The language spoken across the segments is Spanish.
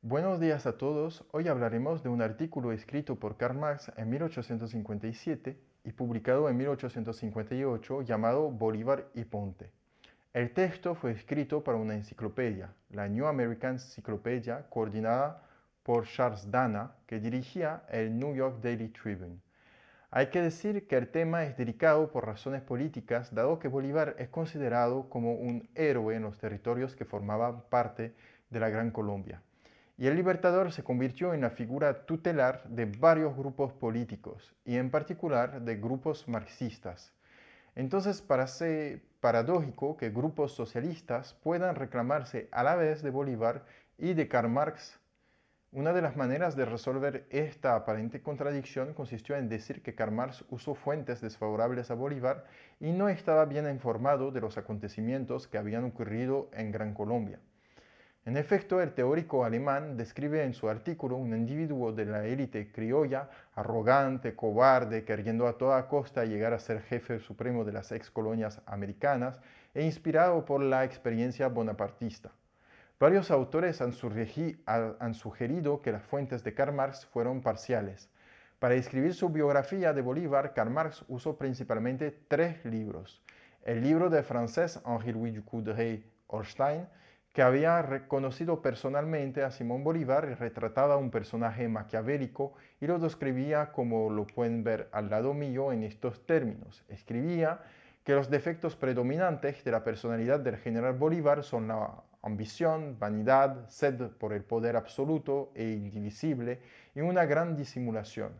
Buenos días a todos. Hoy hablaremos de un artículo escrito por Karl Marx en 1857 y publicado en 1858 llamado Bolívar y Ponte. El texto fue escrito para una enciclopedia, la New American Encyclopedia, coordinada por Charles Dana, que dirigía el New York Daily Tribune. Hay que decir que el tema es delicado por razones políticas, dado que Bolívar es considerado como un héroe en los territorios que formaban parte de la Gran Colombia. Y el Libertador se convirtió en la figura tutelar de varios grupos políticos, y en particular de grupos marxistas. Entonces parece paradójico que grupos socialistas puedan reclamarse a la vez de Bolívar y de Karl Marx. Una de las maneras de resolver esta aparente contradicción consistió en decir que Karl Marx usó fuentes desfavorables a Bolívar y no estaba bien informado de los acontecimientos que habían ocurrido en Gran Colombia. En efecto, el teórico alemán describe en su artículo un individuo de la élite criolla, arrogante, cobarde, queriendo a toda costa llegar a ser jefe supremo de las ex colonias americanas e inspirado por la experiencia bonapartista. Varios autores han sugerido que las fuentes de Karl Marx fueron parciales. Para escribir su biografía de Bolívar, Karl Marx usó principalmente tres libros. El libro del francés Henri-Louis Ducoudray-Holstein, que había reconocido personalmente a Simón Bolívar y retrataba un personaje maquiavélico y lo describía como lo pueden ver al lado mío en estos términos. Escribía que los defectos predominantes de la personalidad del general Bolívar son la ambición, vanidad, sed por el poder absoluto e indivisible y una gran disimulación.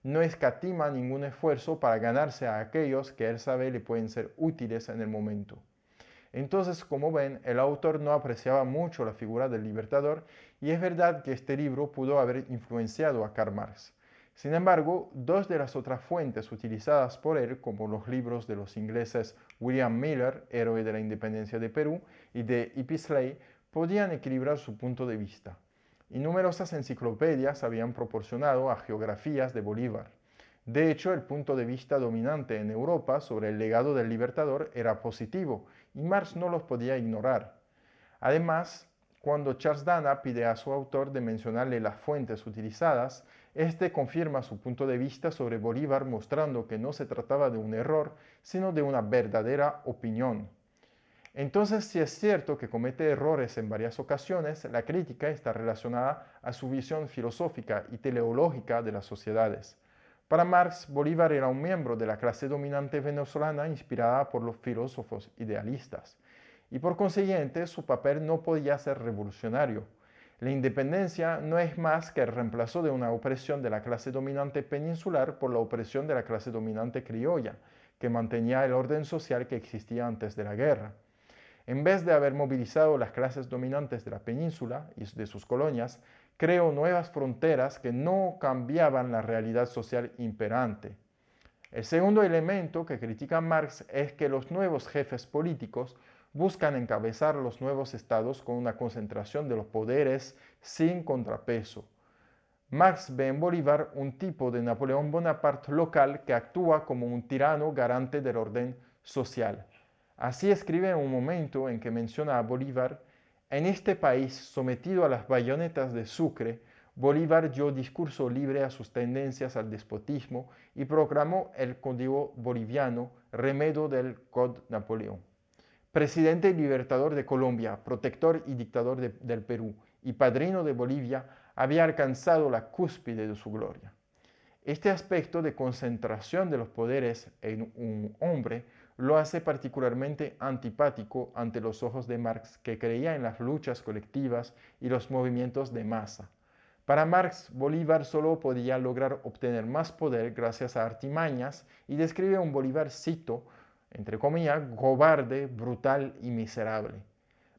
No escatima ningún esfuerzo para ganarse a aquellos que él sabe le pueden ser útiles en el momento. Entonces, como ven, el autor no apreciaba mucho la figura del libertador y es verdad que este libro pudo haber influenciado a Karl Marx. Sin embargo, dos de las otras fuentes utilizadas por él, como los libros de los ingleses William Miller, héroe de la independencia de Perú, y de E. P. Slay, podían equilibrar su punto de vista. Y numerosas enciclopedias habían proporcionado a geografías de Bolívar. De hecho, el punto de vista dominante en Europa sobre el legado del Libertador era positivo y Marx no los podía ignorar. Además, cuando Charles Dana pide a su autor de mencionarle las fuentes utilizadas, este confirma su punto de vista sobre Bolívar mostrando que no se trataba de un error, sino de una verdadera opinión. Entonces, si es cierto que comete errores en varias ocasiones, la crítica está relacionada a su visión filosófica y teleológica de las sociedades. Para Marx, Bolívar era un miembro de la clase dominante venezolana inspirada por los filósofos idealistas, y por consiguiente su papel no podía ser revolucionario. La independencia no es más que el reemplazo de una opresión de la clase dominante peninsular por la opresión de la clase dominante criolla, que mantenía el orden social que existía antes de la guerra. En vez de haber movilizado las clases dominantes de la península y de sus colonias, creó nuevas fronteras que no cambiaban la realidad social imperante. El segundo elemento que critica Marx es que los nuevos jefes políticos buscan encabezar los nuevos estados con una concentración de los poderes sin contrapeso. Marx ve en Bolívar un tipo de Napoleón Bonaparte local que actúa como un tirano garante del orden social. Así escribe en un momento en que menciona a Bolívar: en este país sometido a las bayonetas de Sucre, Bolívar dio discurso libre a sus tendencias al despotismo y proclamó el Código Boliviano, remedio del Código Napoleón. Presidente y libertador de Colombia, protector y dictador del Perú y padrino de Bolivia, había alcanzado la cúspide de su gloria. Este aspecto de concentración de los poderes en un hombre lo hace particularmente antipático ante los ojos de Marx, que creía en las luchas colectivas y los movimientos de masa. Para Marx, Bolívar solo podía lograr obtener más poder gracias a artimañas y describe a un Bolívar, cito, entre comillas, cobarde, brutal y miserable.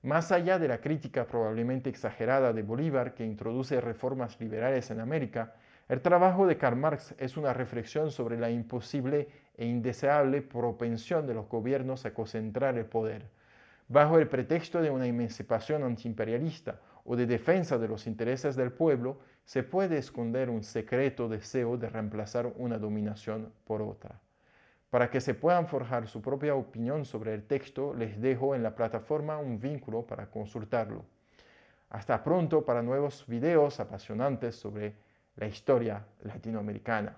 Más allá de la crítica probablemente exagerada de Bolívar, que introduce reformas liberales en América, el trabajo de Karl Marx es una reflexión sobre la imposible e indeseable propensión de los gobiernos a concentrar el poder. Bajo el pretexto de una emancipación antiimperialista o de defensa de los intereses del pueblo, se puede esconder un secreto deseo de reemplazar una dominación por otra. Para que se puedan forjar su propia opinión sobre el texto, les dejo en la plataforma un vínculo para consultarlo. Hasta pronto para nuevos videos apasionantes sobre la historia latinoamericana.